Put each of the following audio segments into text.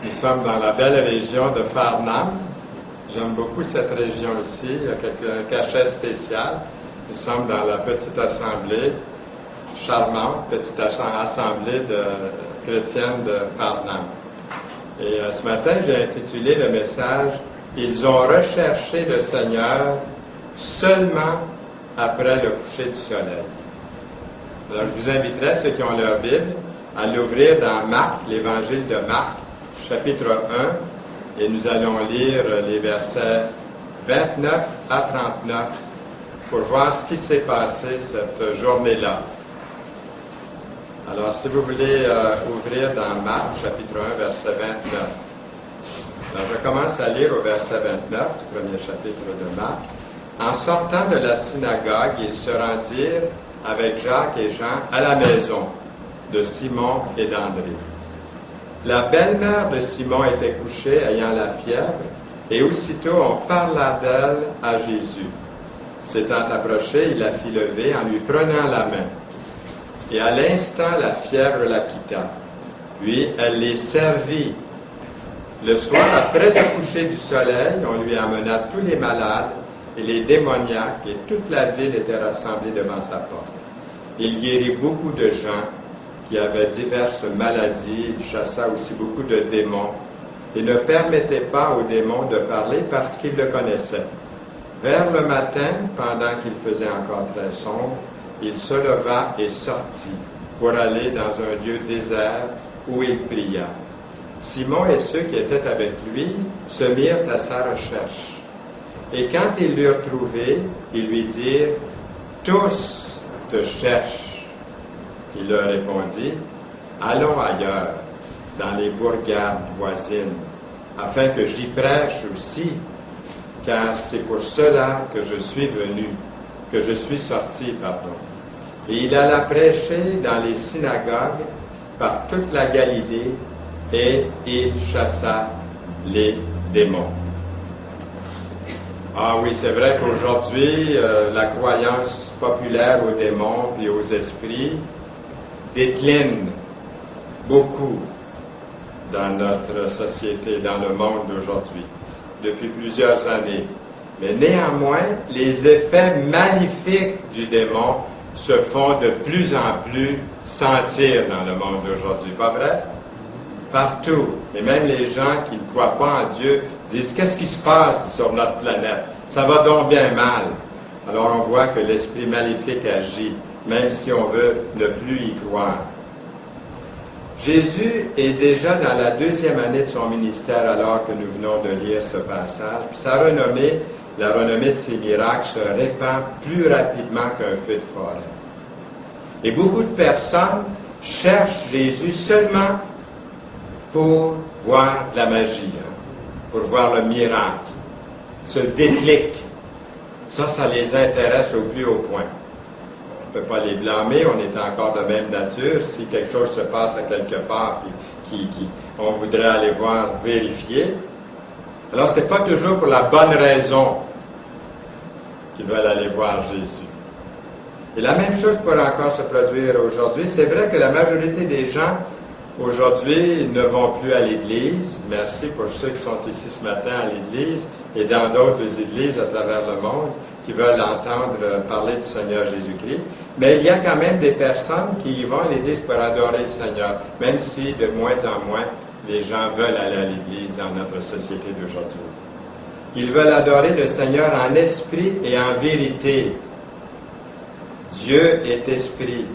Nous sommes dans la belle région de Farnham. J'aime beaucoup cette région ici. Il y a un cachet spécial. Nous sommes dans la petite assemblée, charmante petite assemblée chrétienne de Farnham. Et ce matin, j'ai intitulé le message « Ils ont recherché le Seigneur seulement après le coucher du soleil ». Alors, je vous inviterai, ceux qui ont leur Bible, à l'ouvrir dans Marc, l'évangile de Marc, chapitre 1, et nous allons lire les versets 29 à 39 pour voir ce qui s'est passé cette journée-là. Alors, si vous voulez ouvrir dans Marc, chapitre 1, verset 29. Alors, je commence à lire au verset 29, du premier chapitre de Marc. En sortant de la synagogue, ils se rendirent avec Jacques et Jean à la maison de Simon et d'André. La belle-mère de Simon était couchée, ayant la fièvre, et aussitôt on parla d'elle à Jésus. S'étant approché, il la fit lever en lui prenant la main. Et à l'instant, la fièvre la quitta. Puis elle les servit. Le soir, après le coucher du soleil, on lui amena tous les malades et les démoniaques, et toute la ville était rassemblée devant sa porte. Il guérit beaucoup de gens qui avaient diverses maladies, il chassa aussi beaucoup de démons, et ne permettait pas aux démons de parler parce qu'ils le connaissaient. Vers le matin, pendant qu'il faisait encore très sombre, il se leva et sortit pour aller dans un lieu désert où il pria. Simon et ceux qui étaient avec lui se mirent à sa recherche. Et quand ils l'eurent trouvé, ils lui dirent « Tous te cherchent. » Il leur répondit « Allons ailleurs, dans les bourgades voisines, afin que j'y prêche aussi, car c'est pour cela que je suis venu, que je suis sorti, pardon. » Et il alla prêcher dans les synagogues par toute la Galilée, et il chassa les démons. Ah oui, c'est vrai qu'aujourd'hui, la croyance populaire aux démons et aux esprits décline beaucoup dans notre société, dans le monde d'aujourd'hui, depuis plusieurs années. Mais néanmoins, les effets maléfiques du démon se font de plus en plus sentir dans le monde d'aujourd'hui, pas vrai? Partout. Et même les gens qui ne croient pas en Dieu disent « Qu'est-ce qui se passe sur notre planète? Ça va donc bien mal. » Alors on voit que l'esprit maléfique agit, même si on veut ne plus y croire. Jésus est déjà dans la 2e année de son ministère alors que nous venons de lire ce passage. Puis sa renommée, la renommée de ses miracles se répand plus rapidement qu'un feu de forêt. Et beaucoup de personnes cherchent Jésus seulement pour voir de la magie, pour voir le miracle, ce déclic. Ça les intéresse au plus haut point. On ne peut pas les blâmer, on est encore de même nature. Si quelque chose se passe à quelque part, on voudrait aller voir, vérifier. Alors, ce n'est pas toujours pour la bonne raison qu'ils veulent aller voir Jésus. Et la même chose pourrait encore se produire aujourd'hui. C'est vrai que la majorité des gens aujourd'hui ne vont plus à l'Église. Merci pour ceux qui sont ici ce matin à l'Église et dans d'autres églises à travers le monde qui veulent entendre parler du Seigneur Jésus-Christ. Mais il y a quand même des personnes qui y vont à l'Église pour adorer le Seigneur, même si de moins en moins les gens veulent aller à l'Église dans notre société d'aujourd'hui. Ils veulent adorer le Seigneur en esprit et en vérité. Dieu est esprit.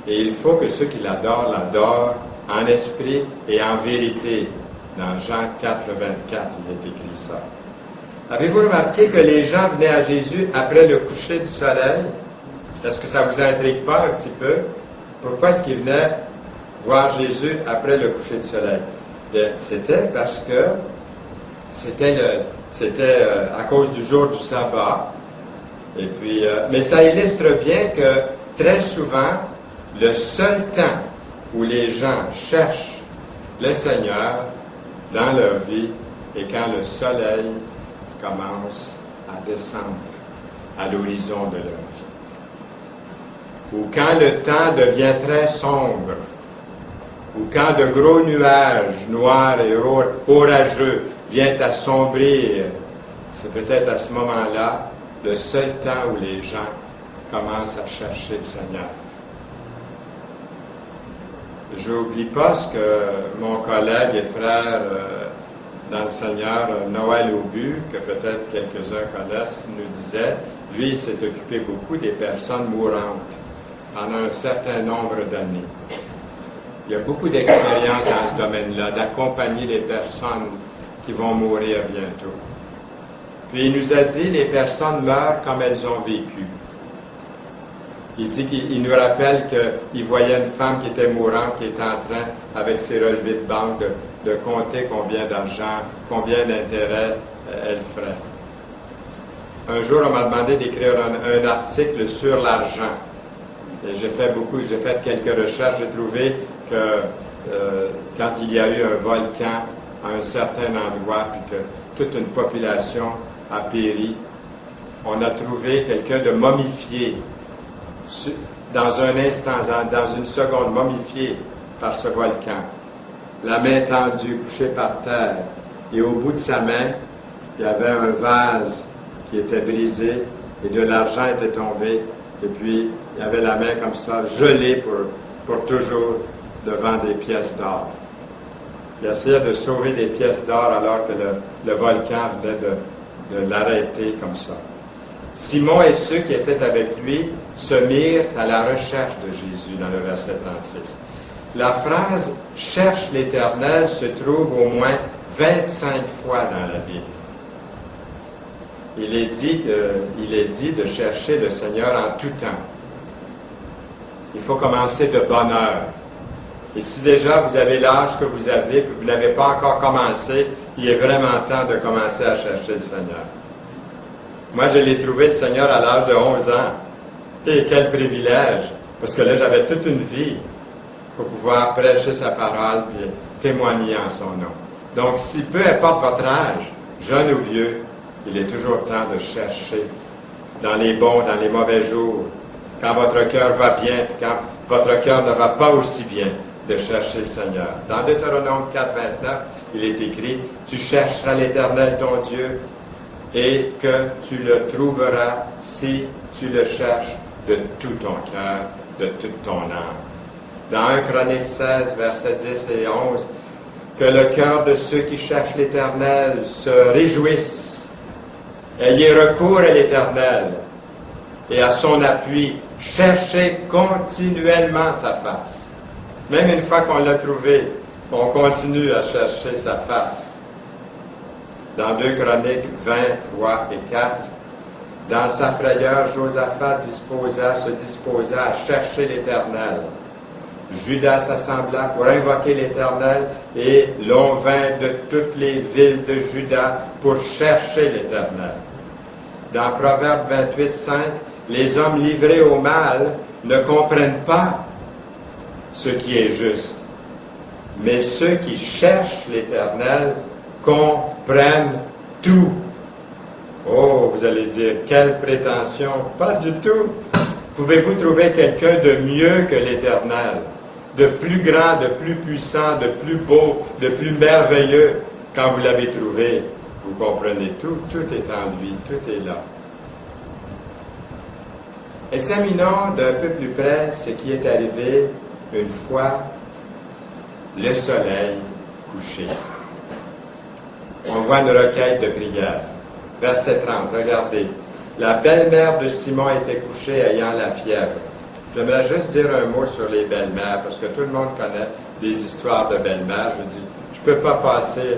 Et il faut que ceux qui l'adorent en esprit et en vérité. Dans Jean 4, 24, il est écrit ça. Avez-vous remarqué que les gens venaient à Jésus après le coucher du soleil? Est-ce que ça ne vous intrigue pas un petit peu? Pourquoi est-ce qu'ils venaient voir Jésus après le coucher du soleil? C'était parce que c'était à cause du jour du sabbat. Et puis, mais ça illustre bien que très souvent, le seul temps où les gens cherchent le Seigneur dans leur vie est quand le soleil commence à descendre à l'horizon de leur vie. Ou quand le temps devient très sombre ou quand de gros nuages noirs et orageux viennent assombrir, c'est peut-être à ce moment-là le seul temps où les gens commencent à chercher le Seigneur. Je n'oublie pas ce que mon collègue et frère dans le Seigneur, Noël Aubu, que peut-être quelques-uns connaissent, nous disait. Lui, il s'est occupé beaucoup des personnes mourantes pendant un certain nombre d'années. Il y a beaucoup d'expérience dans ce domaine-là, d'accompagner les personnes qui vont mourir bientôt. Puis il nous a dit, les personnes meurent comme elles ont vécu. Il dit qu'il nous rappelle qu'il voyait une femme qui était mourante, qui était en train, avec ses relevés de banque, de compter combien d'argent, combien d'intérêts elle ferait. Un jour, on m'a demandé d'écrire un article sur l'argent. Et j'ai fait quelques recherches. J'ai trouvé que quand il y a eu un volcan à un certain endroit, puis que toute une population a péri, on a trouvé quelqu'un de momifié, dans un instant, dans une seconde, momifié par ce volcan. La main tendue, couché par terre. Et au bout de sa main, il y avait un vase qui était brisé et de l'argent était tombé. Et puis, il y avait la main comme ça, gelée pour toujours devant des pièces d'or. Il essayait de sauver des pièces d'or alors que le volcan venait de l'arrêter comme ça. Simon et ceux qui étaient avec lui se mirent à la recherche de Jésus dans le verset 36. La phrase « cherche l'Éternel » se trouve au moins 25 fois dans la Bible. Il est dit de chercher le Seigneur en tout temps. Il faut commencer de bonne heure. Et si déjà vous avez l'âge que vous avez, et que vous n'avez pas encore commencé, il est vraiment temps de commencer à chercher le Seigneur. Moi, je l'ai trouvé le Seigneur à l'âge de 11 ans. Et quel privilège! Parce que là, j'avais toute une vie pour pouvoir prêcher sa parole et témoigner en son nom. Donc, si peu importe votre âge, jeune ou vieux, il est toujours temps de chercher dans les bons, dans les mauvais jours, quand votre cœur va bien, quand votre cœur ne va pas aussi bien, de chercher le Seigneur. Dans Deutéronome 4, 29, il est écrit « Tu chercheras l'Éternel ton Dieu et que tu le trouveras si tu le cherches de tout ton cœur, de toute ton âme. » Dans 1 Chronique 16, versets 10 et 11, « Que le cœur de ceux qui cherchent l'Éternel se réjouisse. Ayez recours à l'Éternel et à son appui. Cherchez continuellement sa face. » Même une fois qu'on l'a trouvé, on continue à chercher sa face. Dans 2 Chroniques 20, 3 et 4, dans sa frayeur, Josaphat se disposa à chercher l'Éternel. Judas s'assembla pour invoquer l'Éternel et l'on vint de toutes les villes de Juda pour chercher l'Éternel. Dans Proverbe 28, 5, les hommes livrés au mal ne comprennent pas ce qui est juste, mais ceux qui cherchent l'Éternel comprennent tout. Oh, vous allez dire, quelle prétention! Pas du tout! Pouvez-vous trouver quelqu'un de mieux que l'Éternel, de plus grand, de plus puissant, de plus beau, de plus merveilleux? Quand vous l'avez trouvé, vous comprenez tout, tout est en lui, tout est là. Examinons d'un peu plus près ce qui est arrivé une fois le soleil couché. On voit une requête de prière. Verset 30, regardez. La belle-mère de Simon était couchée ayant la fièvre. J'aimerais juste dire un mot sur les belles-mères, parce que tout le monde connaît des histoires de belles-mères. Je dis, je ne peux pas passer.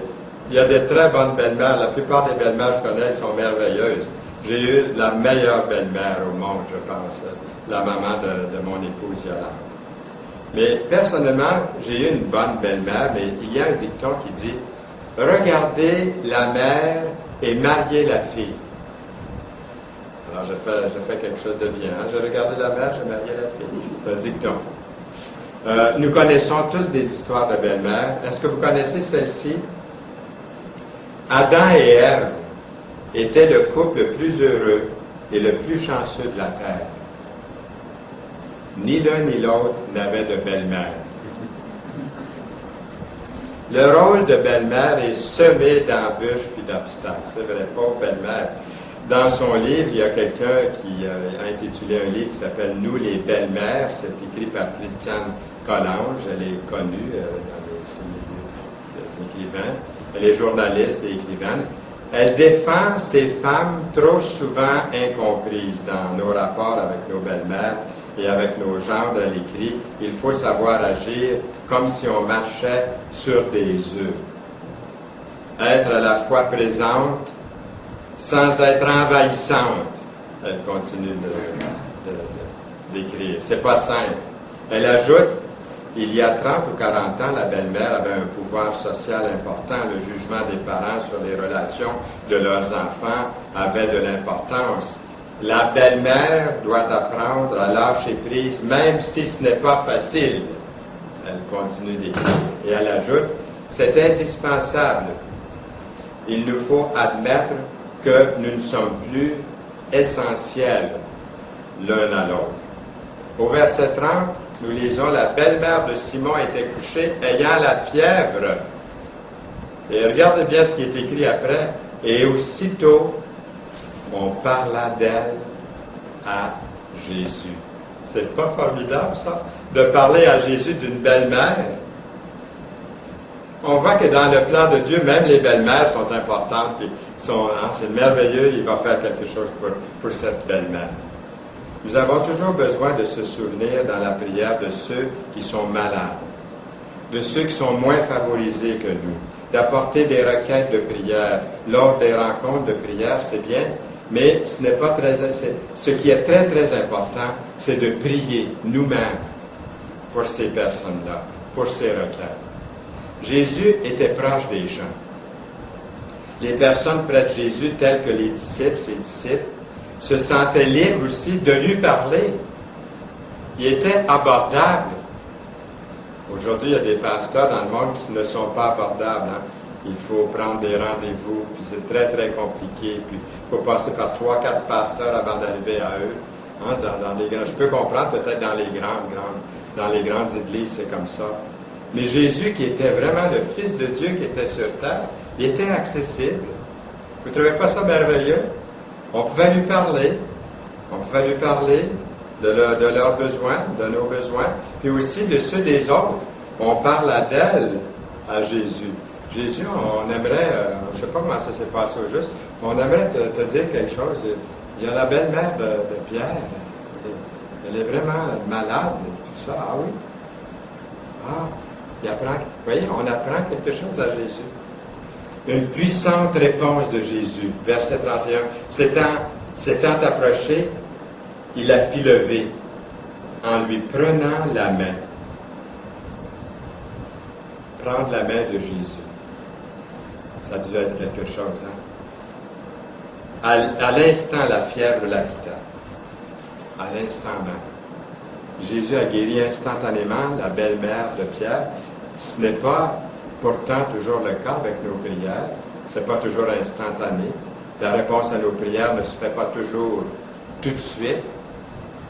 Il y a des très bonnes belles-mères. La plupart des belles-mères que je connais sont merveilleuses. J'ai eu la meilleure belle-mère au monde, je pense, la maman de mon épouse Yolande. Mais personnellement, j'ai eu une bonne belle-mère, mais il y a un dicton qui dit « Regardez la mère et mariez la fille ». Alors, j'ai fait quelque chose de bien. Hein? J'ai regardé la mère, j'ai marié la fille. C'est un dicton. Nous connaissons tous des histoires de belle-mère. Est-ce que vous connaissez celle-ci? Adam et Ève étaient le couple le plus heureux et le plus chanceux de la terre. Ni l'un ni l'autre n'avait de belle-mère. Le rôle de belle-mère est semé d'embûches puis d'obstacles. C'est vrai, pauvre belle-mère. Dans son livre, il y a quelqu'un qui a intitulé un livre qui s'appelle « Nous les belles-mères ». C'est écrit par Christiane Collange. Elle est connue dans les écrivains. Elle est journaliste et écrivaine. Elle défend ces femmes trop souvent incomprises dans nos rapports avec nos belles-mères et avec nos gendres. Elle écrit « Il faut savoir agir comme si on marchait sur des œufs. Être à la fois présente sans être envahissante. » Elle continue d'écrire. C'est pas simple. Elle ajoute, il y a 30 ou 40 ans, la belle-mère avait un pouvoir social important. Le jugement des parents sur les relations de leurs enfants avait de l'importance. La belle-mère doit apprendre à lâcher prise, même si ce n'est pas facile. Elle continue d'écrire. Et elle ajoute, c'est indispensable. Il nous faut admettre que nous ne sommes plus essentiels l'un à l'autre. Au verset 30, nous lisons, la belle-mère de Simon était couchée, ayant la fièvre. Et regardez bien ce qui est écrit après. Et aussitôt, on parla d'elle à Jésus. C'est pas formidable, ça, de parler à Jésus d'une belle-mère? On voit que dans le plan de Dieu, même les belles-mères sont importantes. Puis c'est merveilleux, il va faire quelque chose pour cette belle-mère. Nous avons toujours besoin de se souvenir dans la prière de ceux qui sont malades, de ceux qui sont moins favorisés que nous, d'apporter des requêtes de prière. Lors des rencontres de prière, c'est bien, mais ce n'est pas très... Ce qui est très, très important, c'est de prier nous-mêmes pour ces personnes-là, pour ces requêtes. Jésus était proche des gens. Les personnes près de Jésus, telles que les disciples, ses disciples, se sentaient libres aussi de lui parler. Il était abordable. Aujourd'hui, il y a des pasteurs dans le monde qui ne sont pas abordables. Hein? Il faut prendre des rendez-vous, puis c'est très, très compliqué. Puis il faut passer par 3-4 pasteurs avant d'arriver à eux. Hein? Je peux comprendre peut-être dans les grandes églises, c'est comme ça. Mais Jésus, qui était vraiment le Fils de Dieu qui était sur terre, il était accessible. Vous ne trouvez pas ça merveilleux? On pouvait lui parler. On pouvait lui parler de leurs besoins, de nos besoins, puis aussi de ceux des autres. On parle d'elle à Jésus. Jésus, on aimerait, je ne sais pas comment ça s'est passé au juste, on aimerait te dire quelque chose. Il y a la belle-mère de Pierre. Elle est vraiment malade, tout ça. Ah oui? Ah, vous voyez, on apprend quelque chose à Jésus. Une puissante réponse de Jésus. Verset 31. S'étant approché, il la fit lever en lui prenant la main. Prendre la main de Jésus. Ça devait être quelque chose, hein? À l'instant, la fièvre la quitta. À l'instant même. Jésus a guéri instantanément la belle-mère de Pierre. Ce n'est pas pourtant toujours le cas avec nos prières. Ce n'est pas toujours instantané. La réponse à nos prières ne se fait pas toujours tout de suite,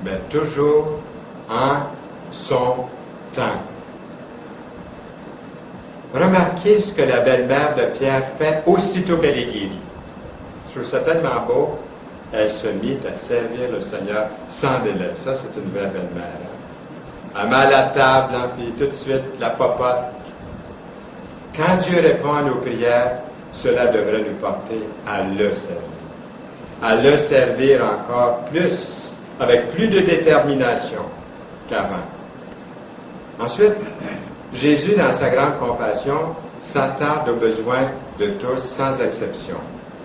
mais toujours en son temps. Remarquez ce que la belle-mère de Pierre fait aussitôt qu'elle est guérie. Je trouve ça tellement beau. Elle se mit à servir le Seigneur sans délai. Ça, c'est une vraie belle-mère. Hein? Elle met à la table, hein, puis tout de suite, la popote. Quand Dieu répond à nos prières, cela devrait nous porter à le servir. À le servir encore plus, avec plus de détermination qu'avant. Ensuite, Jésus, dans sa grande compassion, s'attarde aux besoins de tous, sans exception.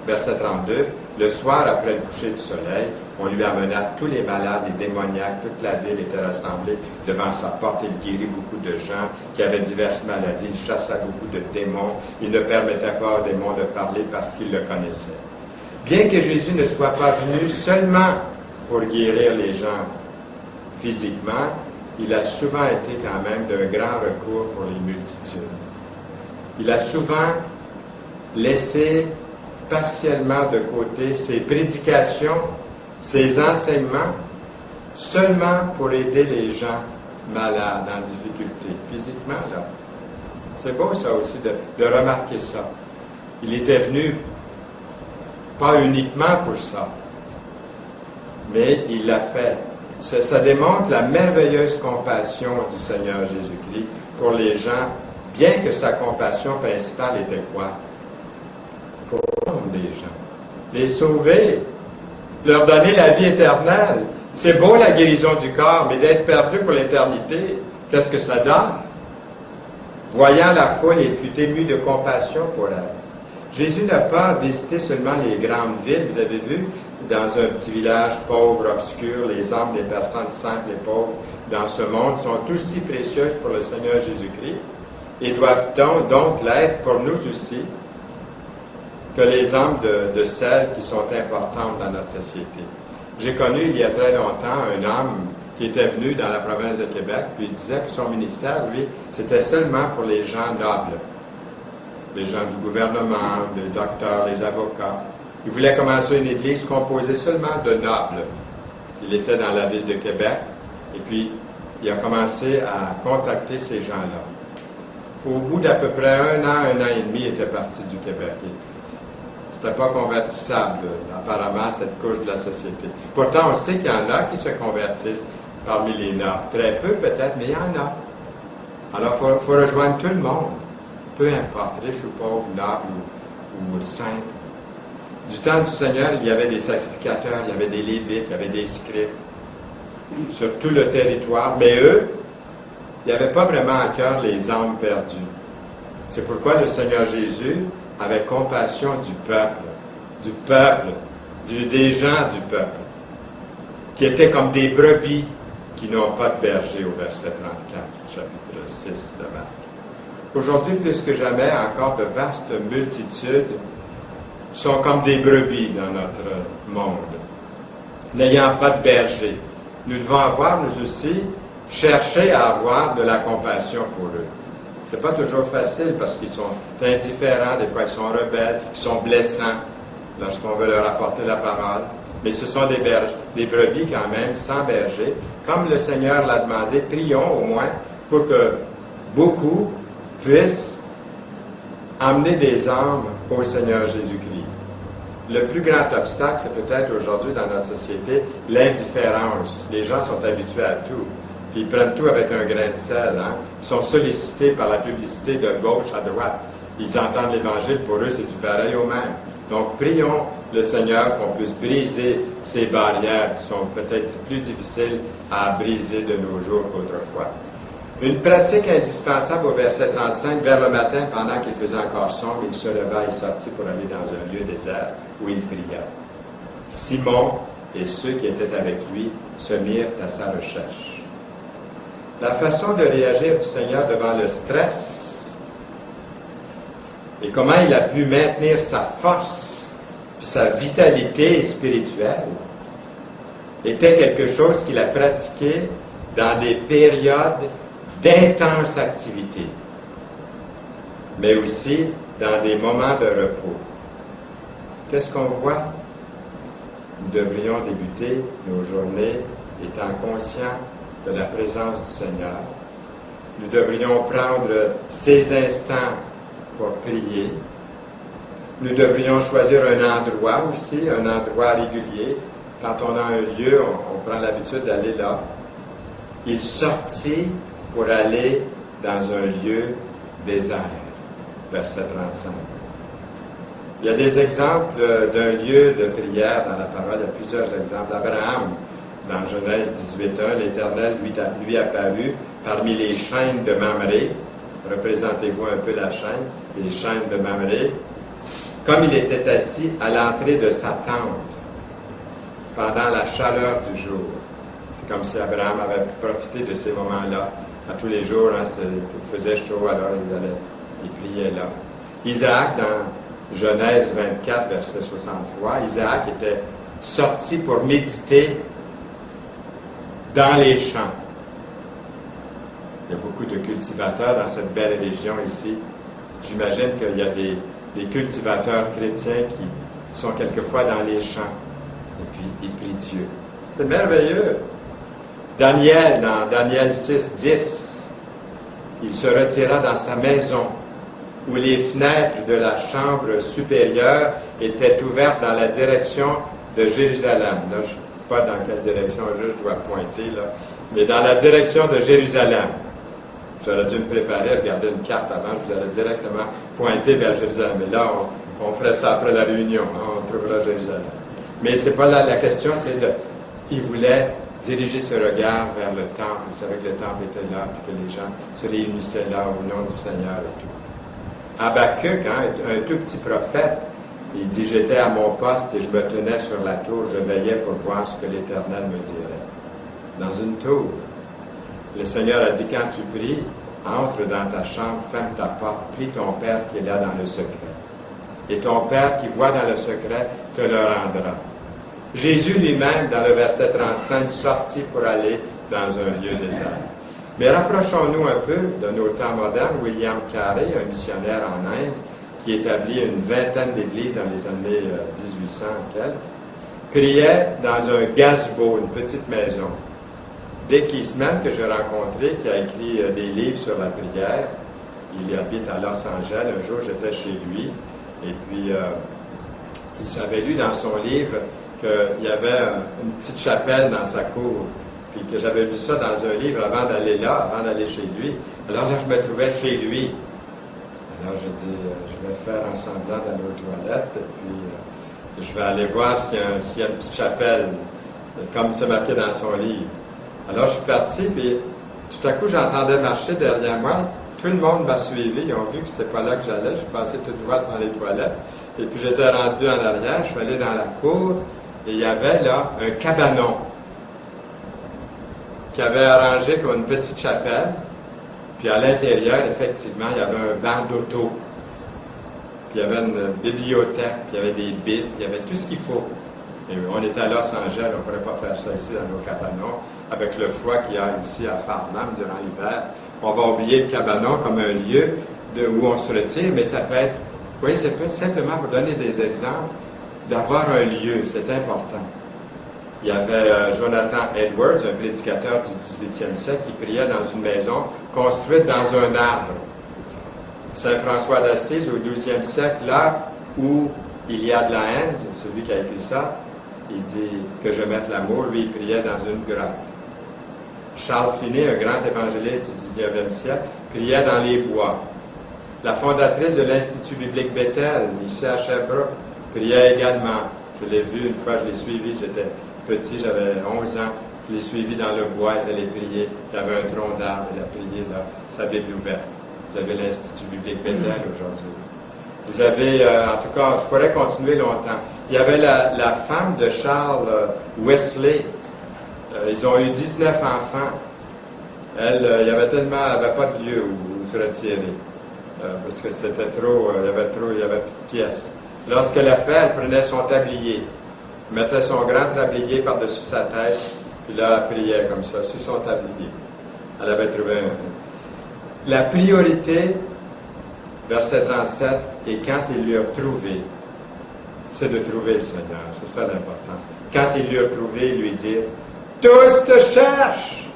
Verset 32, le soir, après le coucher du soleil, on lui amena tous les malades et démoniaques. Toute la ville était rassemblée devant sa porte. Il guérit beaucoup de gens qui avaient diverses maladies. Il chassa beaucoup de démons. Il ne permettait pas aux démons de parler parce qu'il le connaissait. Bien que Jésus ne soit pas venu seulement pour guérir les gens physiquement, il a souvent été quand même d'un grand recours pour les multitudes. Il a souvent laissé partiellement de côté ses prédications, ses enseignements, seulement pour aider les gens malades, en difficulté. Physiquement, là, C'est beau ça aussi de remarquer ça. Il était venu pas uniquement pour ça, mais il l'a fait. Ça démontre la merveilleuse compassion du Seigneur Jésus-Christ pour les gens, bien que sa compassion principale était quoi? Pour les gens. Les sauver, leur donner la vie éternelle. C'est beau la guérison du corps, mais d'être perdu pour l'éternité, qu'est-ce que ça donne? Voyant la foule, il fut ému de compassion pour elle. Jésus n'a pas visité seulement les grandes villes, vous avez vu, dans un petit village pauvre, obscur, les âmes des personnes simples et pauvres dans ce monde sont aussi précieuses pour le Seigneur Jésus-Christ et doivent donc l'être pour nous aussi que les âmes de celles qui sont importantes dans notre société. J'ai connu il y a très longtemps un homme qui était venu dans la province de Québec, puis il disait que son ministère, lui, c'était seulement pour les gens nobles, les gens du gouvernement, les docteurs, les avocats. Il voulait commencer une église composée seulement de nobles. Il était dans la ville de Québec, et puis il a commencé à contacter ces gens-là. Au bout d'à peu près un an et demi, il était parti du Québec. C'était pas convertissable, apparemment, cette couche de la société. Pourtant, on sait qu'il y en a qui se convertissent parmi les nobles. Très peu peut-être, mais il y en a. Alors, il faut rejoindre tout le monde. Peu importe, riche ou pauvre, noble ou simple. Du temps du Seigneur, il y avait des sacrificateurs, il y avait des lévites, il y avait des scribes sur tout le territoire. Mais eux, il n'y avait pas vraiment à cœur les âmes perdues. C'est pourquoi le Seigneur Jésus avait compassion du peuple, des gens du peuple, qui étaient comme des brebis qui n'ont pas de berger, au verset 34, chapitre 6 de Marc. Aujourd'hui, plus que jamais, encore de vastes multitudes sont comme des brebis dans notre monde, n'ayant pas de berger. Nous devons avoir, nous aussi, chercher à avoir de la compassion pour eux. C'est pas toujours facile parce qu'ils sont indifférents, des fois ils sont rebelles, ils sont blessants lorsqu'on veut leur apporter la parole. Mais ce sont des brebis quand même, sans berger. Comme le Seigneur l'a demandé, prions au moins pour que beaucoup puissent amener des âmes au Seigneur Jésus-Christ. Le plus grand obstacle, c'est peut-être aujourd'hui dans notre société l'indifférence. Les gens sont habitués à tout. Puis ils prennent tout avec un grain de sel. Hein? Ils sont sollicités par la publicité de gauche à droite. Ils entendent l'Évangile, pour eux, c'est du pareil au même. Donc, prions le Seigneur qu'on puisse briser ces barrières qui sont peut-être plus difficiles à briser de nos jours qu'autrefois. Une pratique indispensable au verset 35, vers le matin, pendant qu'il faisait encore sombre, il se leva et sortit pour aller dans un lieu désert où il pria. Simon et ceux qui étaient avec lui se mirent à sa recherche. La façon de réagir du Seigneur devant le stress et comment il a pu maintenir sa force et sa vitalité spirituelle était quelque chose qu'il a pratiqué dans des périodes d'intense activité, mais aussi dans des moments de repos. Qu'est-ce qu'on voit? Nous devrions débuter nos journées étant conscients de la présence du Seigneur. Nous devrions prendre ces instants pour prier. Nous devrions choisir un endroit aussi, un endroit régulier. Quand on a un lieu, on prend l'habitude d'aller là. Il sortit pour aller dans un lieu désert. Verset 35. Il y a des exemples d'un lieu de prière dans la parole. Il y a plusieurs exemples. Abraham, dans Genèse 18.1, l'Éternel lui apparut parmi les chaînes de Mamré. Représentez-vous un peu la chaîne, les chaînes de Mamré. Comme il était assis à l'entrée de sa tente pendant la chaleur du jour. C'est comme si Abraham avait profité de ces moments-là. À tous les jours, hein, il faisait chaud, alors il priait là. Isaac, dans Genèse 24, verset 63, Isaac était sorti pour méditer dans les champs. Il y a beaucoup de cultivateurs dans cette belle région ici. J'imagine qu'il y a des cultivateurs chrétiens qui sont quelquefois dans les champs. Et puis, ils prient Dieu. C'est merveilleux. Daniel, dans Daniel 6, 10, il se retira dans sa maison, où les fenêtres de la chambre supérieure étaient ouvertes dans la direction de Jérusalem. Là, je ne sais pas dans quelle direction je dois pointer, là, mais dans la direction de Jérusalem. J'aurais dû me préparer, regarder une carte avant, je vous allais directement pointer vers Jérusalem. Mais là, on ferait ça après la réunion, hein, on trouvera Jérusalem. Mais c'est pas là, la question, c'est de... Il voulait diriger ce regard vers le temple. Il savait que le temple était là, puis que les gens se réunissaient là au nom du Seigneur et tout. Habakkuk, hein, un tout petit prophète, il dit « J'étais à mon poste et je me tenais sur la tour, je veillais pour voir ce que l'Éternel me dirait. » Dans une tour. Le Seigneur a dit « Quand tu pries, entre dans ta chambre, ferme ta porte, prie ton Père qui est là dans le secret. Et ton Père qui voit dans le secret te le rendra. » Jésus lui-même, dans le verset 35, sortit pour aller dans un lieu désert. Mais rapprochons-nous un peu de nos temps modernes. William Carey, un missionnaire en Inde, qui établit une vingtaine d'églises dans les années 1800 et quelques, priait dans un gazebo, une petite maison. Dès Keesman, que j'ai rencontré, qui a écrit des livres sur la prière, il habite à Los Angeles. Un jour, j'étais chez lui, et puis il avait lu dans son livre qu'il y avait une petite chapelle dans sa cour, puis que j'avais vu ça dans un livre avant d'aller là, avant d'aller chez lui. Alors là, je me trouvais chez lui. Alors j'ai dit, je vais faire un semblant d'aller aux toilettes, puis je vais aller voir s'il y a une petite chapelle, comme c'est marqué dans son livre. Alors je suis parti, puis tout à coup, j'entendais marcher derrière moi. Tout le monde m'a suivi, ils ont vu que c'est pas là que j'allais. Je suis passé tout droit dans les toilettes. Et puis j'étais rendu en arrière, je suis allé dans la cour, et il y avait là un cabanon qui avait arrangé comme une petite chapelle. Puis à l'intérieur, effectivement, il y avait un banc d'auto. Puis il y avait une bibliothèque, puis il y avait des bibles, puis il y avait tout ce qu'il faut. Et on était à Los Angeles, on ne pourrait pas faire ça ici dans nos cabanons. Avec le froid qu'il y a ici à Farnham durant l'hiver, on va oublier le cabanon comme un lieu où on se retire, mais ça peut être, oui, ça peut être simplement pour donner des exemples, d'avoir un lieu, c'est important. Il y avait Jonathan Edwards, un prédicateur du 18e siècle, qui priait dans une maison construite dans un arbre. Saint François d'Assise, au 12e siècle, là où il y a de la haine, celui qui a écrit ça, il dit que je mette l'amour, lui, il priait dans une grotte. Charles Finney, un grand évangéliste du 19e siècle, priait dans les bois. La fondatrice de l'Institut biblique Bethel, ici à Sherbrooke, priait également. Je l'ai vu une fois, je l'ai suivi, j'étais petit, j'avais 11 ans, je l'ai suivi dans le bois, elle allait prier. Il y avait un tronc d'arbre, elle a prié là, sa Bible ouverte. Vous avez l'Institut biblique Bethel aujourd'hui. Vous avez, en tout cas, je pourrais continuer longtemps. Il y avait la femme de Charles Wesley. Ils ont eu 19 enfants. Elle, il y avait tellement, elle n'avait pas de lieu où se retirer. Parce que c'était trop, il y avait plus de pièces. Lorsqu'elle a fait, elle prenait son tablier, mettait son grand tablier par-dessus sa tête, puis là, elle priait comme ça, sur son tablier. Elle avait trouvé un... La priorité, verset 37, et quand il lui a trouvé, c'est de trouver le Seigneur. C'est ça l'importance. Quand il lui a trouvé, il lui dit, « Tous te cherchent! »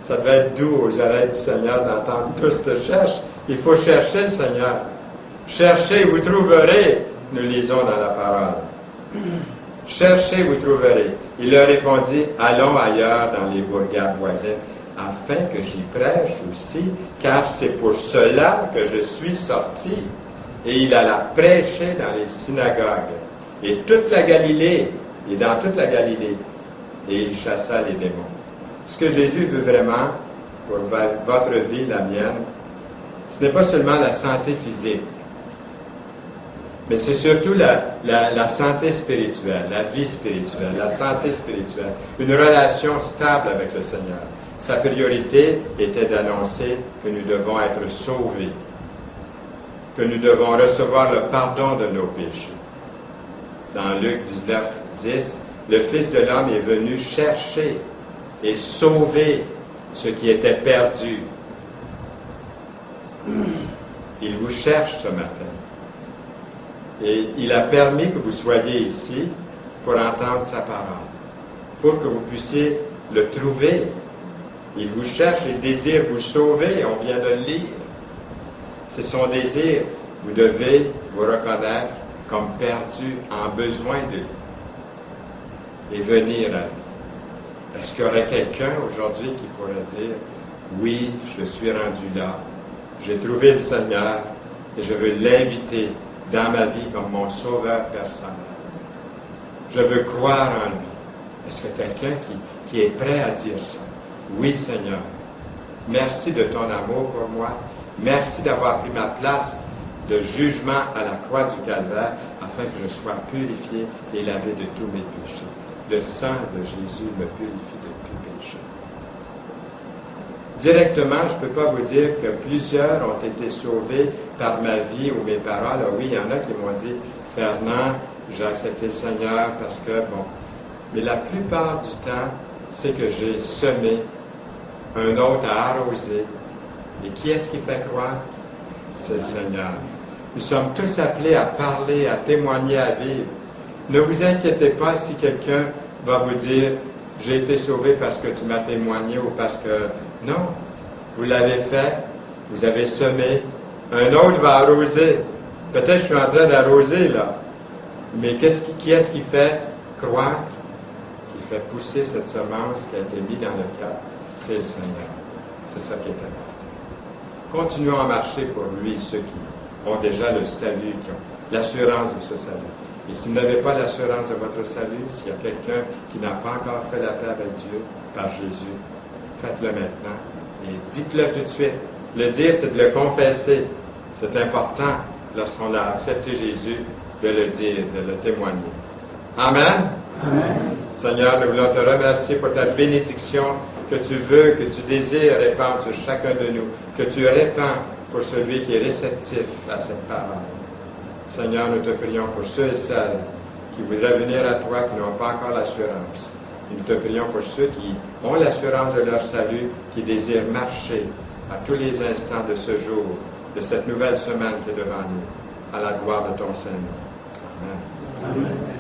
Ça devait être doux aux oreilles du Seigneur d'entendre « Tous te cherchent! » Il faut chercher le Seigneur. « Cherchez, vous trouverez », nous lisons dans la parole. « Cherchez, vous trouverez. » Il leur répondit, « Allons ailleurs dans les bourgades voisines, afin que j'y prêche aussi, car c'est pour cela que je suis sorti. » Et il alla prêcher dans les synagogues, et toute la Galilée, et dans toute la Galilée, et il chassa les démons. Ce que Jésus veut vraiment, pour votre vie, la mienne, ce n'est pas seulement la santé physique, mais c'est surtout la santé spirituelle, la vie spirituelle, la santé spirituelle, une relation stable avec le Seigneur. Sa priorité était d'annoncer que nous devons être sauvés, que nous devons recevoir le pardon de nos péchés. Dans Luc 19, 10, le Fils de l'homme est venu chercher et sauver ce qui était perdu. Il vous cherche ce matin. Et il a permis que vous soyez ici pour entendre sa parole, pour que vous puissiez le trouver Il vous cherche, il désire vous sauver, on vient de le lire. C'est son désir. Vous devez vous reconnaître comme perdu, en besoin de lui. Et venir à lui. Est-ce qu'il y aurait quelqu'un aujourd'hui qui pourrait dire, oui, je suis rendu là, j'ai trouvé le Seigneur et je veux l'inviter dans ma vie comme mon sauveur personnel. Je veux croire en lui. Est-ce qu'il y a quelqu'un qui est prêt à dire ça? Oui, Seigneur. Merci de ton amour pour moi. Merci d'avoir pris ma place de jugement à la croix du Calvaire afin que je sois purifié et lavé de tous mes péchés. Le sang de Jésus me purifie de tout péché. Directement, je ne peux pas vous dire que plusieurs ont été sauvés par ma vie ou mes paroles. Ah oui, il y en a qui m'ont dit, Fernand, j'ai accepté le Seigneur parce que, bon. Mais la plupart du temps, c'est que j'ai semé, un autre à arroser. Et qui est-ce qui fait croire? C'est le Seigneur. Nous sommes tous appelés à parler, à témoigner, à vivre. Ne vous inquiétez pas si quelqu'un va vous dire « J'ai été sauvé parce que tu m'as témoigné » ou parce que... Non, vous l'avez fait, vous avez semé, un autre va arroser. Peut-être je suis en train d'arroser là, mais qui est-ce qui fait croître, qui fait pousser cette semence qui a été mise dans le cœur? C'est le Seigneur. C'est ça qui est important. Continuons à marcher pour lui, ceux qui ont déjà le salut, qui ont l'assurance de ce salut. Et si vous n'avez pas l'assurance de votre salut, s'il y a quelqu'un qui n'a pas encore fait la paix avec Dieu par Jésus, faites-le maintenant et dites-le tout de suite. Le dire, c'est de le confesser. C'est important, lorsqu'on a accepté Jésus, de le dire, de le témoigner. Amen. Amen. Seigneur, nous voulons te remercier pour ta bénédiction que tu veux, que tu désires répandre sur chacun de nous, que tu répands pour celui qui est réceptif à cette parole. Seigneur, nous te prions pour ceux et celles qui voudraient venir à toi, qui n'ont pas encore l'assurance. Nous te prions pour ceux qui ont l'assurance de leur salut, qui désirent marcher à tous les instants de ce jour, de cette nouvelle semaine qui est devant nous, à la gloire de ton Seigneur. Amen. Amen.